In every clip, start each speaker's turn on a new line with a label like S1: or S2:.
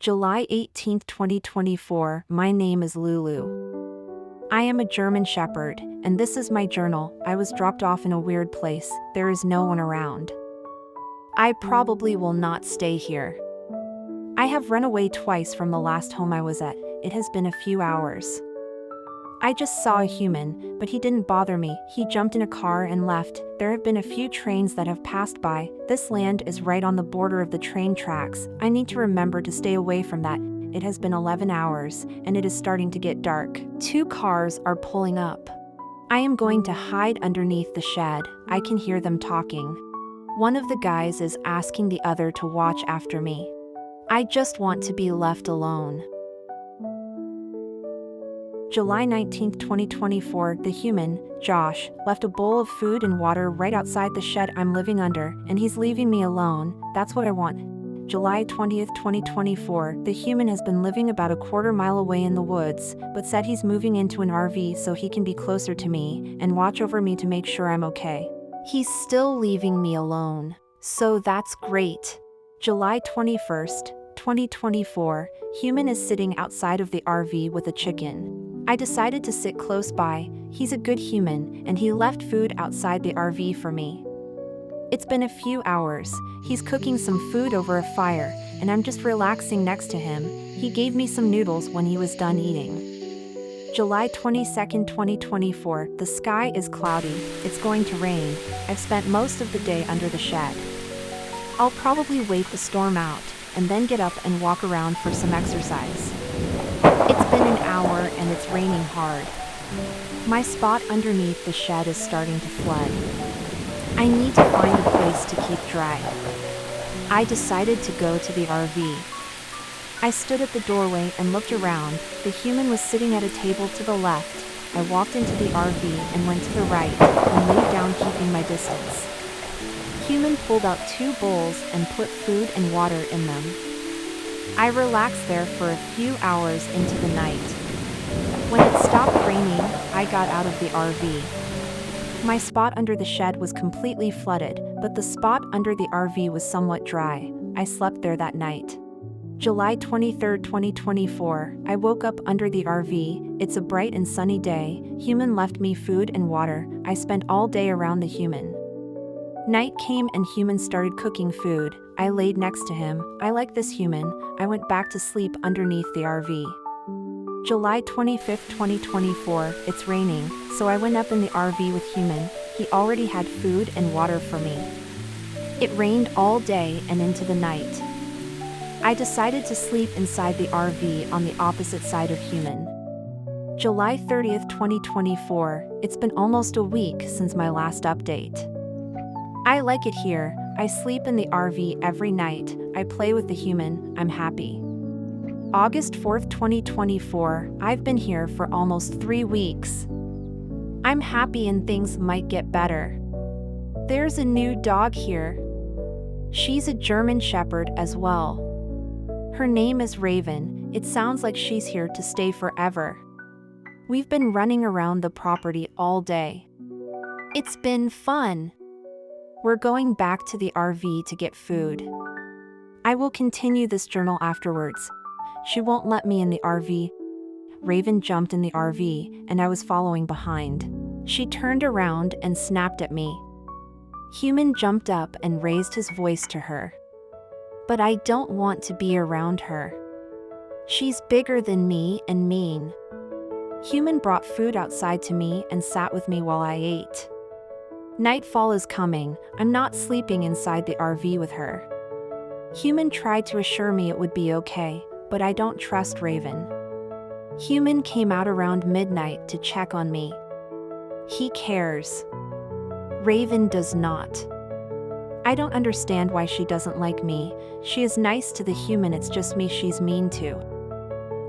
S1: July 18, 2024. My name is Lulu. I am a German Shepherd, and this is my journal. I was dropped off in a weird place. There is no one around. I probably will not stay here. I have run away twice from the last home I was at. It has been a few hours. I just saw a human, but he didn't bother me. He jumped in a car and left. There have been a few trains that have passed by. This land is right on the border of the train tracks. I need to remember to stay away from that. It has been 11 hours, and it is starting to get dark. 2 cars are pulling up. I am going to hide underneath the shed. I can hear them talking. One of the guys is asking the other to watch after me. I just want to be left alone. July 19, 2024. The human, Josh, left a bowl of food and water right outside the shed I'm living under, and he's leaving me alone. That's what I want. July 20th, 2024. The human has been living about a quarter mile away in the woods, but said he's moving into an RV so he can be closer to me and watch over me to make sure I'm okay. He's still leaving me alone, so that's great. July 21st, 2024. Human is sitting outside of the RV with a chicken. I decided to sit close by. He's a good human, and he left food outside the RV for me. It's been a few hours. He's cooking some food over a fire, and I'm just relaxing next to him. He gave me some noodles when he was done eating. July 22nd, 2024. The sky is cloudy. It's going to rain. I've spent most of the day under the shed. I'll probably wait the storm out, and then get up and walk around for some exercise. It's been an hour and it's raining hard. My spot underneath the shed is starting to flood. I need to find a place to keep dry. I decided to go to the RV. I stood at the doorway and looked around. The human was sitting at a table to the left. I walked into the RV and went to the right and laid down, keeping my distance. Human pulled out 2 bowls and put food and water in them. I relaxed there for a few hours into the night. When it stopped raining, I got out of the RV. My spot under the shed was completely flooded, but the spot under the RV was somewhat dry. I slept there that night. July 23, 2024. I woke up under the RV. It's a bright and sunny day. Human left me food and water. I spent all day around the human. Night came and human started cooking food. I laid next to him. I like this human. I went back to sleep underneath the RV. July 25th, 2024. It's raining, so I went up in the RV with human. He already had food and water for me. It rained all day and into the night. I decided to sleep inside the RV on the opposite side of human. July 30th, 2024. It's been almost a week since my last update. I like it here. I sleep in the RV every night. I play with the human. I'm happy. August 4th, 2024. I've been here for almost 3 weeks. I'm happy and things might get better. There's a new dog here. She's a German Shepherd as well. Her name is Raven. It sounds like she's here to stay forever. We've been running around the property all day. It's been fun. We're going back to the RV to get food. I will continue this journal afterwards. She won't let me in the RV. Raven jumped in the RV, and I was following behind. She turned around and snapped at me. Human jumped up and raised his voice to her. But I don't want to be around her. She's bigger than me and mean. Human brought food outside to me and sat with me while I ate. Nightfall is coming. I'm not sleeping inside the RV with her. Human tried to assure me it would be okay, but I don't trust Raven. Human came out around midnight to check on me. He cares. Raven does not. I don't understand why she doesn't like me. She is nice to the human, it's just me she's mean to.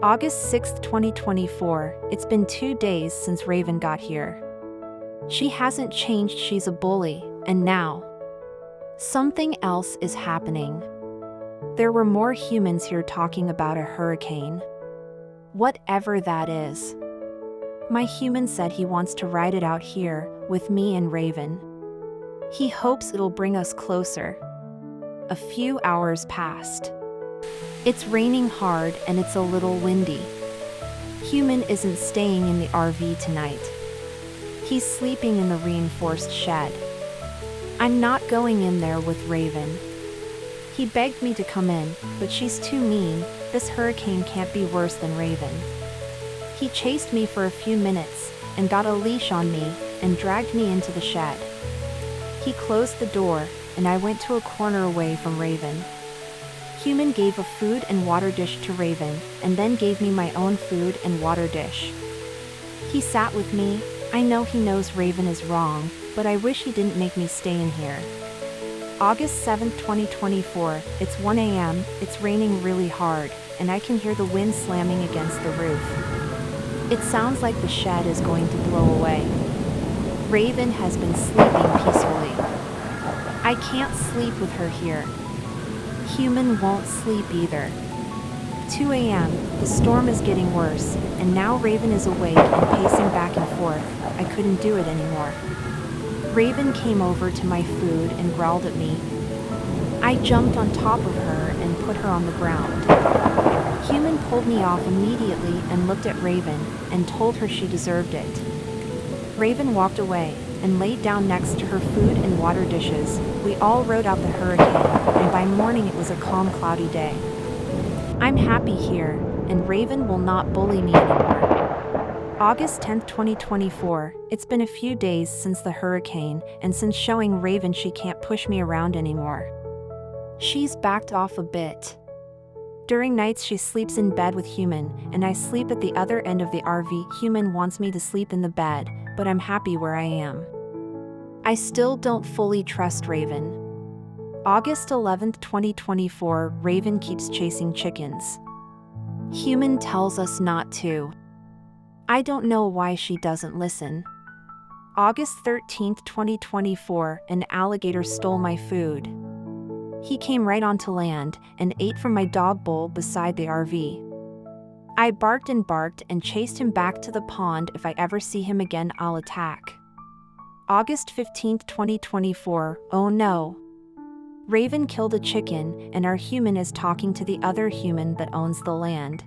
S1: August 6th, 2024. It's been 2 days since Raven got here. She hasn't changed, she's a bully, and now something else is happening. There were more humans here talking about a hurricane. Whatever that is. My human said he wants to ride it out here, with me and Raven. He hopes it'll bring us closer. A few hours passed. It's raining hard and it's a little windy. Human isn't staying in the RV tonight. He's sleeping in the reinforced shed. I'm not going in there with Raven. He begged me to come in, but she's too mean. This hurricane can't be worse than Raven. He chased me for a few minutes and got a leash on me and dragged me into the shed. He closed the door and I went to a corner away from Raven. Human gave a food and water dish to Raven and then gave me my own food and water dish. He sat with me. I know he knows Raven is wrong, but I wish he didn't make me stay in here. August 7, 2024, it's 1 a.m., it's raining really hard, and I can hear the wind slamming against the roof. It sounds like the shed is going to blow away. Raven has been sleeping peacefully. I can't sleep with her here. Human won't sleep either. 2 a.m., the storm is getting worse, and now Raven is awake and pacing back and forth. I couldn't do it anymore. Raven came over to my food and growled at me. I jumped on top of her and put her on the ground. Human pulled me off immediately and looked at Raven and told her she deserved it. Raven walked away and laid down next to her food and water dishes. We all rode out the hurricane, and by morning it was a calm, cloudy day. I'm happy here, and Raven will not bully me anymore. August 10, 2024, it's been a few days since the hurricane, and since showing Raven she can't push me around anymore. She's backed off a bit. During nights she sleeps in bed with Human, and I sleep at the other end of the RV. Human wants me to sleep in the bed, but I'm happy where I am. I still don't fully trust Raven. August 11, 2024, Raven keeps chasing chickens. Human tells us not to. I don't know why she doesn't listen. August 13, 2024, an alligator stole my food. He came right onto land and ate from my dog bowl beside the RV. I barked and chased him back to the pond. If I ever see him again, I'll attack. August 15, 2024, oh no. Raven killed a chicken, and our human is talking to the other human that owns the land.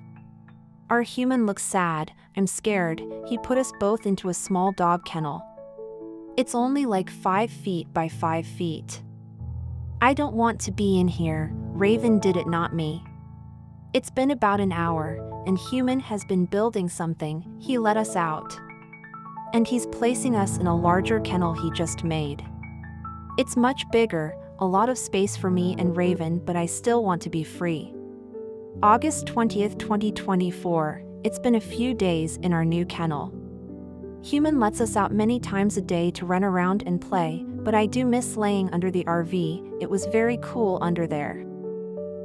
S1: Our human looks sad. I'm scared. He put us both into a small dog kennel. It's only like 5 feet by 5 feet. I don't want to be in here. Raven did it, not me. It's been about an hour, and Human has been building something. He let us out. And he's placing us in a larger kennel he just made. It's much bigger, a lot of space for me and Raven, but I still want to be free. August 20th, 2024, it's been a few days in our new kennel. Human lets us out many times a day to run around and play, but I do miss laying under the RV. It was very cool under there.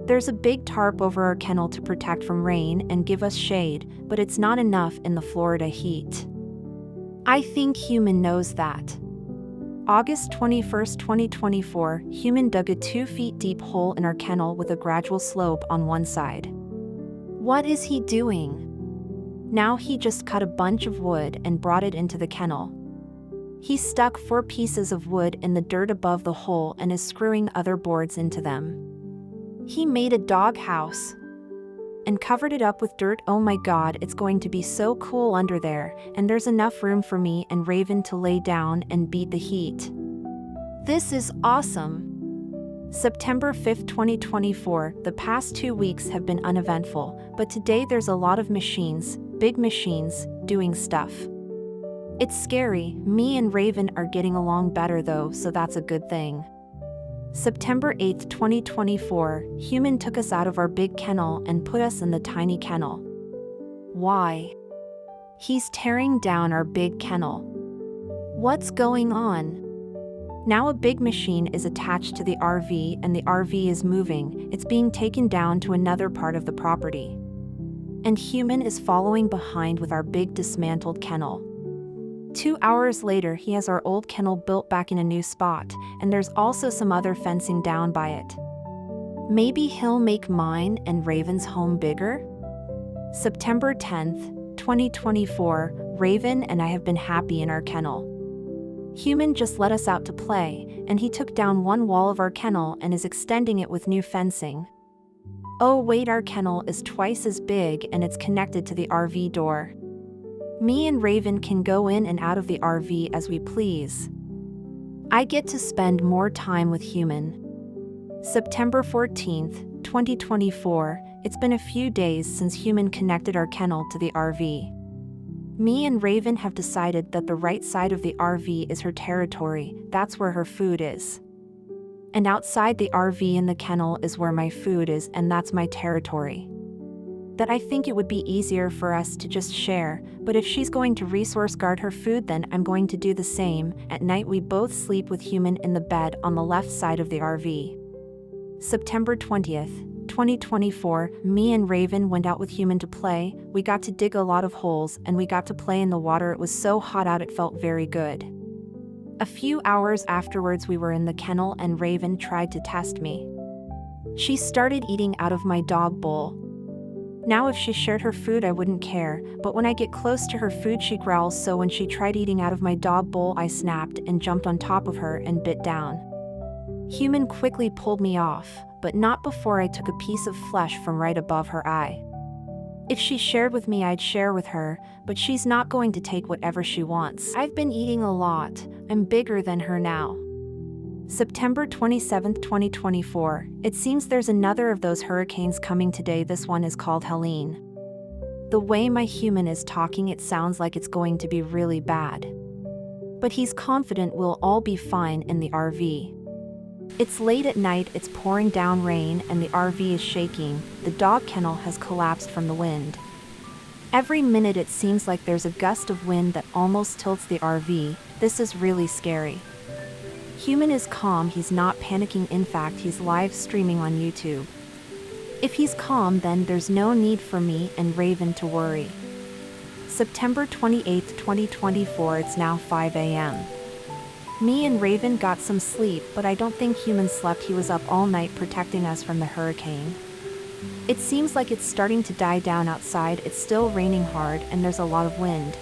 S1: There's a big tarp over our kennel to protect from rain and give us shade, but it's not enough in the Florida heat. I think Human knows that. August 21st, 2024, Human dug a 2 feet deep hole in our kennel with a gradual slope on one side. What is he doing? Now he just cut a bunch of wood and brought it into the kennel. He stuck 4 pieces of wood in the dirt above the hole and is screwing other boards into them. He made a dog house and covered it up with dirt. Oh my god, it's going to be so cool under there, and there's enough room for me and Raven to lay down and beat the heat. This is awesome. September 5th, 2024, the past 2 weeks have been uneventful, but today there's a lot of machines, big machines, doing stuff. It's scary. Me and Raven are getting along better though, so that's a good thing. September 8th, 2024, Human took us out of our big kennel and put us in the tiny kennel. Why? He's tearing down our big kennel. What's going on? Now a big machine is attached to the RV and the RV is moving. It's being taken down to another part of the property. And Human is following behind with our big dismantled kennel. 2 hours later, he has our old kennel built back in a new spot, and there's also some other fencing down by it. Maybe he'll make mine and Raven's home bigger? September 10th, 2024, Raven and I have been happy in our kennel. Human just let us out to play, and he took down one wall of our kennel and is extending it with new fencing. Oh wait, our kennel is twice as big and it's connected to the RV door. Me and Raven can go in and out of the RV as we please. I get to spend more time with Human. September 14th, 2024, it's been a few days since Human connected our kennel to the RV. Me and Raven have decided that the right side of the RV is her territory, that's where her food is. And outside the RV and the kennel is where my food is, and that's my territory. That I think it would be easier for us to just share, but if she's going to resource guard her food, then I'm going to do the same. At night we both sleep with Human in the bed on the left side of the RV. September 20th, 2024, me and Raven went out with Human to play. We got to dig a lot of holes and we got to play in the water. It was so hot out, it felt very good. A few hours afterwards we were in the kennel and Raven tried to test me. She started eating out of my dog bowl. Now if she shared her food I wouldn't care, but when I get close to her food she growls, so when she tried eating out of my dog bowl I snapped and jumped on top of her and bit down. Human quickly pulled me off, but not before I took a piece of flesh from right above her eye. If she shared with me I'd share with her, but she's not going to take whatever she wants. I've been eating a lot, I'm bigger than her now. September 27th, 2024, it seems there's another of those hurricanes coming today. This one is called Helene. The way my Human is talking it sounds like it's going to be really bad. But he's confident we'll all be fine in the RV. It's late at night, it's pouring down rain and the RV is shaking. The dog kennel has collapsed from the wind. Every minute it seems like there's a gust of wind that almost tilts the RV. This is really scary. Human is calm, he's not panicking, in fact he's live streaming on YouTube. If he's calm then there's no need for me and Raven to worry. September 28th, 2024, it's now 5 a.m. Me and Raven got some sleep, but I don't think Human slept. He was up all night protecting us from the hurricane. It seems like it's starting to die down outside. It's still raining hard and there's a lot of wind.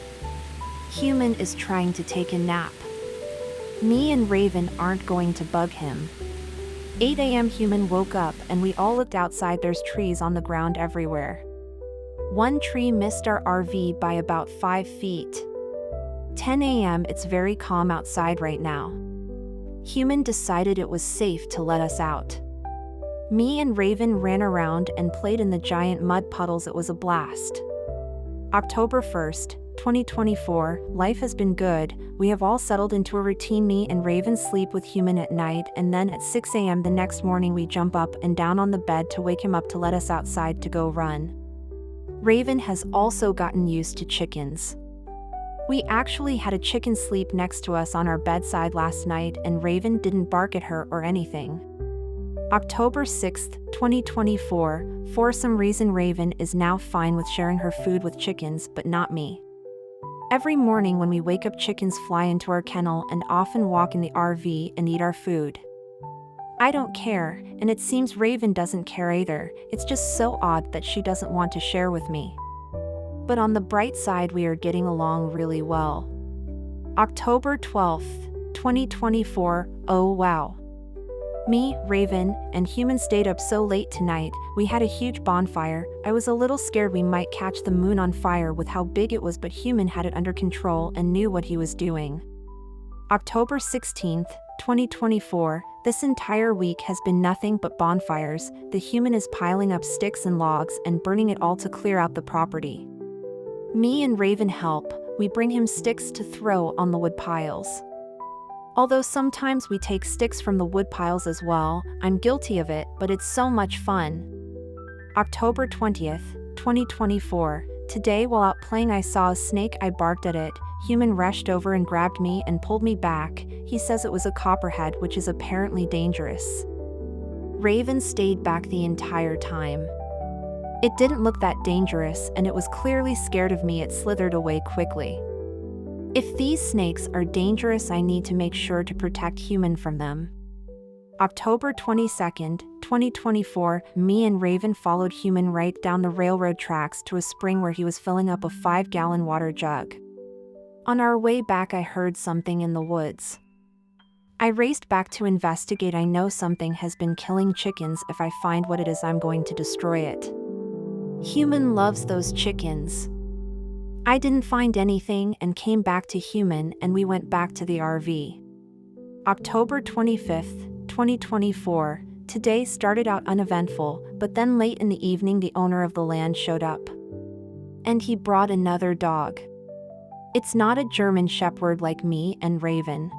S1: Human is trying to take a nap. Me and Raven aren't going to bug him. 8 a.m. Human woke up and we all looked outside. There's trees on the ground everywhere. One tree missed our RV by about 5 feet. 10 a.m. it's very calm outside right now. Human decided it was safe to let us out. Me and Raven ran around and played in the giant mud puddles. It was a blast. October 1st, 2024, life has been good. We have all settled into a routine. Me and Raven sleep with Human at night, and then at 6 a.m. the next morning we jump up and down on the bed to wake him up to let us outside to go run. Raven has also gotten used to chickens. We actually had a chicken sleep next to us on our bedside last night and Raven didn't bark at her or anything. October 6th, 2024, for some reason Raven is now fine with sharing her food with chickens, but not me. Every morning when we wake up chickens fly into our kennel and often walk in the RV and eat our food. I don't care, and it seems Raven doesn't care either. It's just so odd that she doesn't want to share with me. But on the bright side we are getting along really well. October 12th, 2024, oh wow. Me, Raven, and Human stayed up so late tonight. We had a huge bonfire. I was a little scared we might catch the moon on fire with how big it was, but Human had it under control and knew what he was doing. October 16th, 2024, this entire week has been nothing but bonfires. The Human is piling up sticks and logs and burning it all to clear out the property. Me and Raven help. We bring him sticks to throw on the wood piles. Although sometimes we take sticks from the wood piles as well. I'm guilty of it, but it's so much fun. October 20th, 2024. Today while out playing I saw a snake. I barked at it. Human rushed over and grabbed me and pulled me back. He says it was a copperhead, which is apparently dangerous. Raven stayed back the entire time. It didn't look that dangerous and it was clearly scared of me. It slithered away quickly. If these snakes are dangerous, I need to make sure to protect Human from them. October 22nd, 2024, me and Raven followed Human right down the railroad tracks to a spring where he was filling up a 5-gallon water jug. On our way back I heard something in the woods. I raced back to investigate. I know something has been killing chickens. If I find what it is, I'm going to destroy it. Human loves those chickens. I didn't find anything and came back to Human, and we went back to the RV. October 25th, 2024. Today started out uneventful, but then late in the evening the owner of the land showed up. And he brought another dog. It's not a German Shepherd like me and Raven.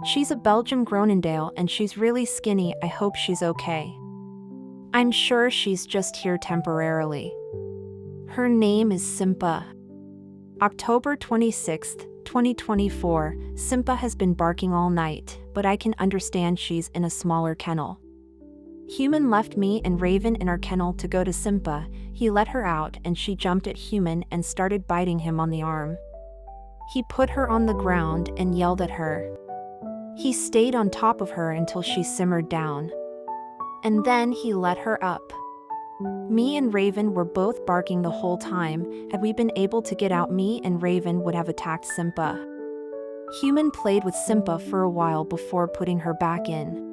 S1: She's a Belgian Groenendael and she's really skinny. I hope she's okay. I'm sure she's just here temporarily. Her name is Simpa. October 26th, 2024. Simpa has been barking all night, but I can understand she's in a smaller kennel. Human left me and Raven in our kennel to go to Simpa. He let her out and she jumped at Human and started biting him on the arm. He put her on the ground and yelled at her. He stayed on top of her until she simmered down. And then he let her up. Me and Raven were both barking the whole time. Had we been able to get out, me and Raven would have attacked Simpa. Human played with Simpa for a while before putting her back in.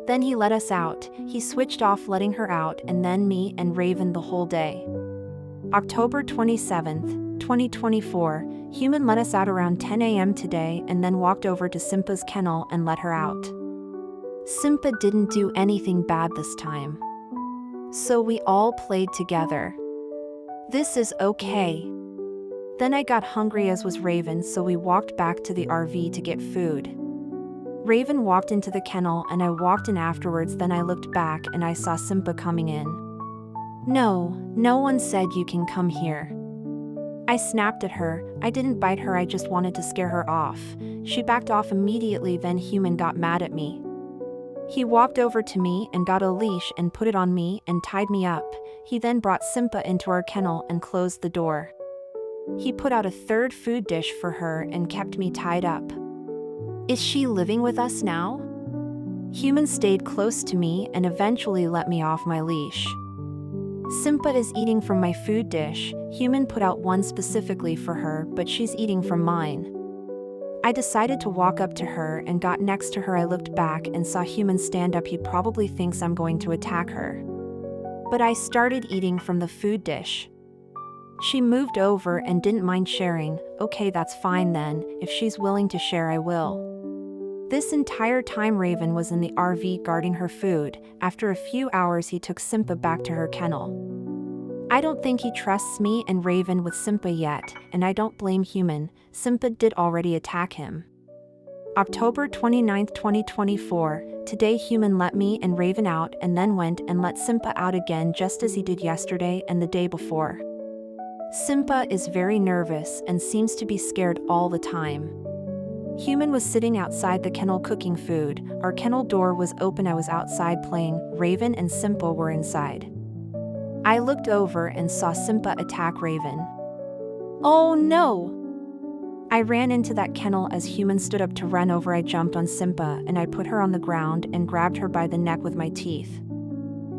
S1: Then he let us out. He switched off letting her out, and then me and Raven the whole day. October 27th, 2024. Human let us out around 10 a.m. today and then walked over to Simpa's kennel and let her out. Simpa didn't do anything bad this time. So we all played together. This is okay. Then I got hungry, as was Raven, so we walked back to the RV to get food. Raven walked into the kennel and I walked in afterwards. Then I looked back and I saw Simpa coming in. No one said you can come here. I snapped at her. I didn't bite her, I just wanted to scare her off. She backed off immediately. Then Human got mad at me. He walked over to me and got a leash and put it on me and tied me up. He then brought Simpa into our kennel and closed the door. He put out a third food dish for her and kept me tied up. Is she living with us now? Human stayed close to me and eventually let me off my leash. Simpa is eating from my food dish. Human put out one specifically for her, but she's eating from mine. I decided to walk up to her and got next to her. I looked back and saw Human stand up. He probably thinks I'm going to attack her. But I started eating from the food dish. She moved over and didn't mind sharing. Okay, that's fine then. If she's willing to share, I will. This entire time Raven was in the RV guarding her food. After a few hours he took Simpa back to her kennel. I don't think he trusts me and Raven with Simpa yet, and I don't blame Human. Simpa did already attack him. October 29th, 2024. Today Human let me and Raven out and then went and let Simpa out again, just as he did yesterday and the day before. Simpa is very nervous and seems to be scared all the time. Human was sitting outside the kennel cooking food. Our kennel door was open. I was outside playing. Raven and Simpa were inside. I looked over and saw Simpa attack Raven. Oh no! I ran into that kennel. As Human stood up to run over, I jumped on Simpa and I put her on the ground and grabbed her by the neck with my teeth.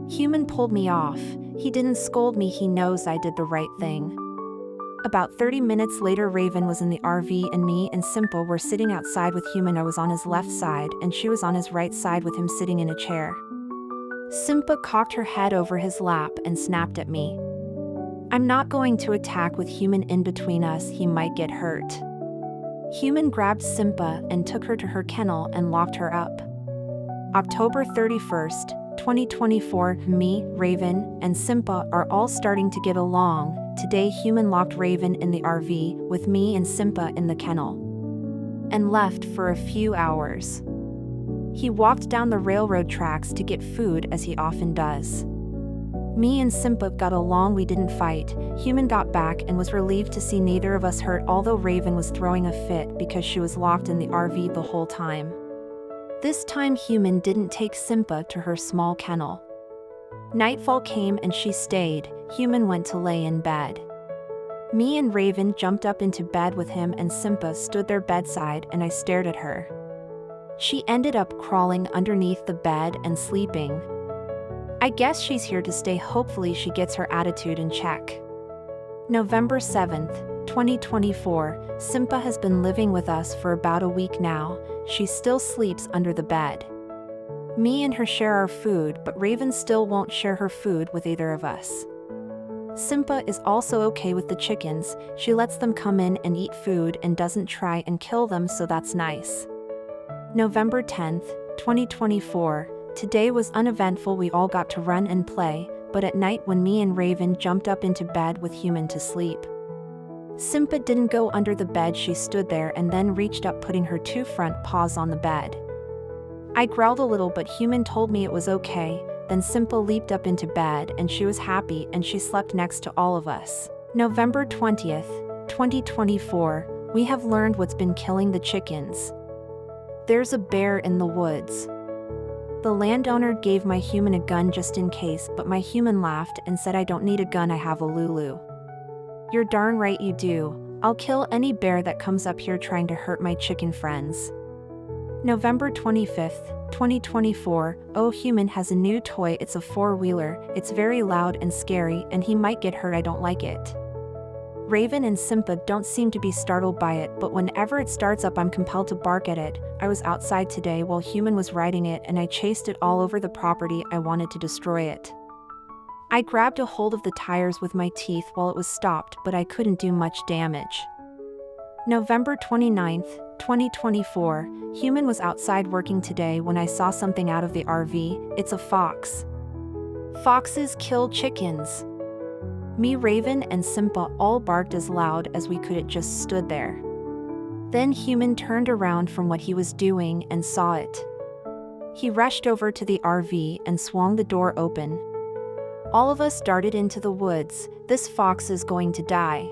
S1: Human pulled me off. He didn't scold me. He knows I did the right thing. About 30 minutes later, Raven was in the RV and me and Simpa were sitting outside with Human. I was on his left side and she was on his right side with him sitting in a chair. Simpa cocked her head over his lap and snapped at me. I'm not going to attack with Human in between us. He might get hurt. Human grabbed Simpa and took her to her kennel and locked her up. October 31st, 2024. Me, Raven, and Simpa are all starting to get along. Today Human locked Raven in the RV with me and Simpa in the kennel and left for a few hours. He walked down the railroad tracks to get food, as he often does. Me and Simpa got along. We didn't fight. Human got back and was relieved to see neither of us hurt, although Raven was throwing a fit because she was locked in the RV the whole time. This time Human didn't take Simpa to her small kennel. Nightfall came and she stayed. Human went to lay in bed. Me and Raven jumped up into bed with him and Simpa stood there bedside and I stared at her. She ended up crawling underneath the bed and sleeping. I guess she's here to stay. Hopefully she gets her attitude in check. November 7th, 2024, Simpa has been living with us for about a week now. She still sleeps under the bed. Me and her share our food, but Raven still won't share her food with either of us. Simpa is also okay with the chickens. She lets them come in and eat food and doesn't try and kill them, so that's nice. November 10th, 2024. Today was uneventful. We all got to run and play, but at night when me and Raven jumped up into bed with Human to sleep. Simpa didn't go under the bed, she stood there and then reached up, putting her two front paws on the bed. I growled a little, but Human told me it was okay. Then Simpa leaped up into bed and she was happy and she slept next to all of us. November 20th, 2024, we have learned what's been killing the chickens. There's a bear in the woods. The landowner gave my Human a gun just in case, but my Human laughed and said, "I don't need a gun, I have a Lulu." "You're darn right you do. I'll kill any bear that comes up here trying to hurt my chicken friends." November 25th, 2024, oh, Human has a new toy. It's a four-wheeler. It's very loud and scary and he might get hurt. I don't like it. Raven and Simpa don't seem to be startled by it, but whenever it starts up I'm compelled to bark at it. I was outside today while Human was riding it and I chased it all over the property. I wanted to destroy it. I grabbed a hold of the tires with my teeth while it was stopped, but I couldn't do much damage. November 29th, 2024, Human was outside working today when I saw something out of the RV. It's a fox. Foxes kill chickens. Me, Raven, and Simpa all barked as loud as we could. It just stood there. Then Human turned around from what he was doing and saw it. He rushed over to the RV and swung the door open. All of us darted into the woods. This fox is going to die.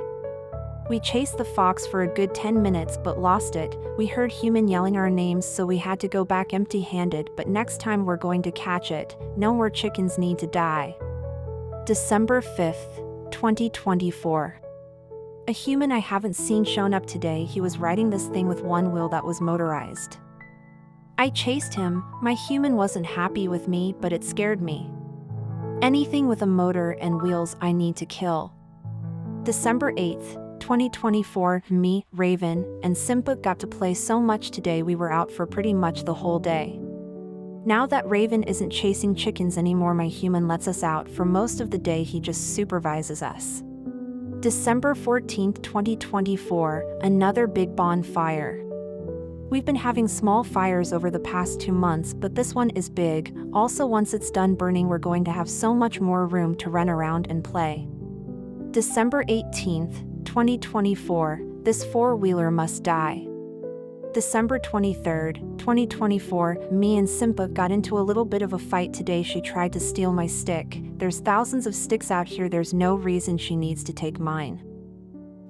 S1: We chased the fox for a good 10 minutes but lost it. We heard Human yelling our names, so we had to go back empty-handed, but next time we're going to catch it. No more chickens need to die. December 5th, 2024. A Human I haven't seen shown up today. He was riding this thing with one wheel that was motorized. I chased him. My Human wasn't happy with me, but it scared me. Anything with a motor and wheels I need to kill. December 8th, 2024, me, Raven, and Simpa got to play so much today. We were out for pretty much the whole day. Now that Raven isn't chasing chickens anymore, my Human lets us out for most of the day. He just supervises us. December 14th, 2024, another big bonfire. We've been having small fires over the past 2 months, but this one is big. Also, once it's done burning, we're going to have so much more room to run around and play. December 18th, 2024, this four-wheeler must die. December 23rd, 2024, me and Simpa got into a little bit of a fight today. She tried to steal my stick. There's thousands of sticks out here. There's no reason she needs to take mine.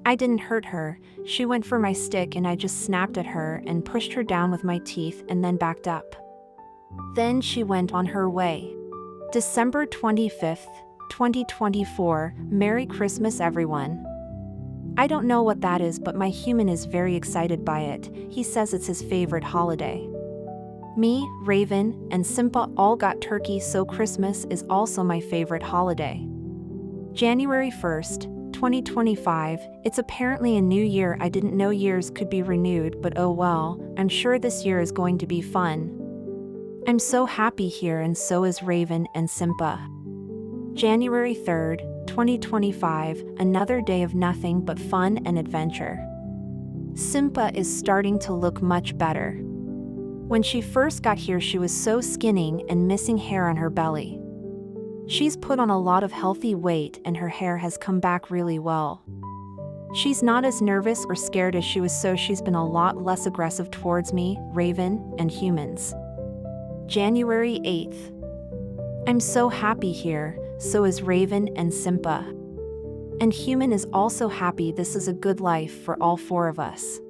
S1: I didn't hurt her. She went for my stick and I just snapped at her and pushed her down with my teeth and then backed up. Then she went on her way. December 25th, 2024, Merry Christmas everyone. I don't know what that is, but my Human is very excited by it. He says it's his favorite holiday. Me, Raven, and Simpa all got turkey, so Christmas is also my favorite holiday. January 1st, 2025, it's apparently a new year. I didn't know years could be renewed, but oh well, I'm sure this year is going to be fun. I'm so happy here and so is Raven and Simpa. January 3rd, 2025, another day of nothing but fun and adventure. Simpa is starting to look much better. When she first got here, she was so skinny and missing hair on her belly. She's put on a lot of healthy weight and her hair has come back really well. She's not as nervous or scared as she was, so she's been a lot less aggressive towards me, Raven, and humans. January 8th. I'm so happy here. So is Raven and Simpa. And Human is also happy. This is a good life for all four of us.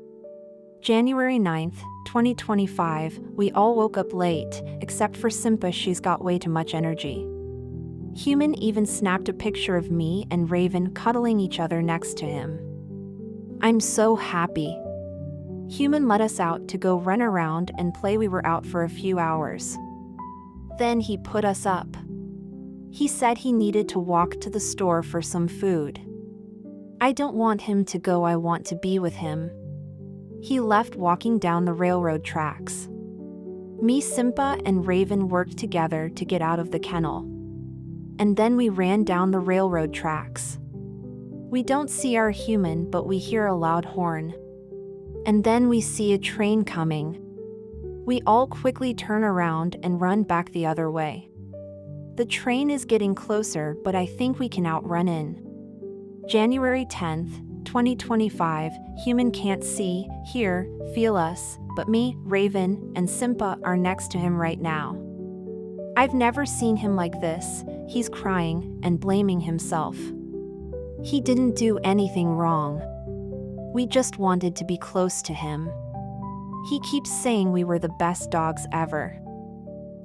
S1: January 9th, 2025, we all woke up late, except for Simpa. She's got way too much energy. Human even snapped a picture of me and Raven cuddling each other next to him. I'm so happy. Human let us out to go run around and play. We were out for a few hours. Then he put us up. He said he needed to walk to the store for some food. I don't want him to go, I want to be with him. He left walking down the railroad tracks. Me, Simba, and Raven worked together to get out of the kennel. And then we ran down the railroad tracks. We don't see our human, but we hear a loud horn. And then we see a train coming. We all quickly turn around and run back the other way. The train is getting closer, but I think we can outrun in. January 10th, 2025, human can't see, hear, feel us, but me, Raven, and Simba are next to him right now. I've never seen him like this. He's crying and blaming himself. He didn't do anything wrong. We just wanted to be close to him. He keeps saying we were the best dogs ever.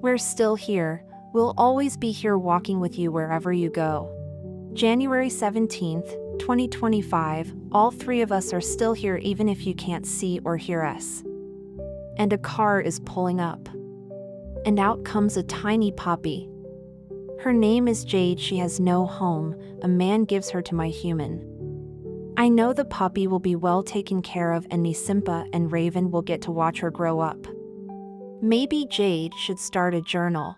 S1: We're still here. We'll always be here walking with you wherever you go. January 17th, 2025, all three of us are still here even if you can't see or hear us. And a car is pulling up. And out comes a tiny puppy. Her name is Jayde. She has no home. A man gives her to my human. I know the puppy will be well taken care of, and me, Simba, and Raven will get to watch her grow up. Maybe Jayde should start a journal.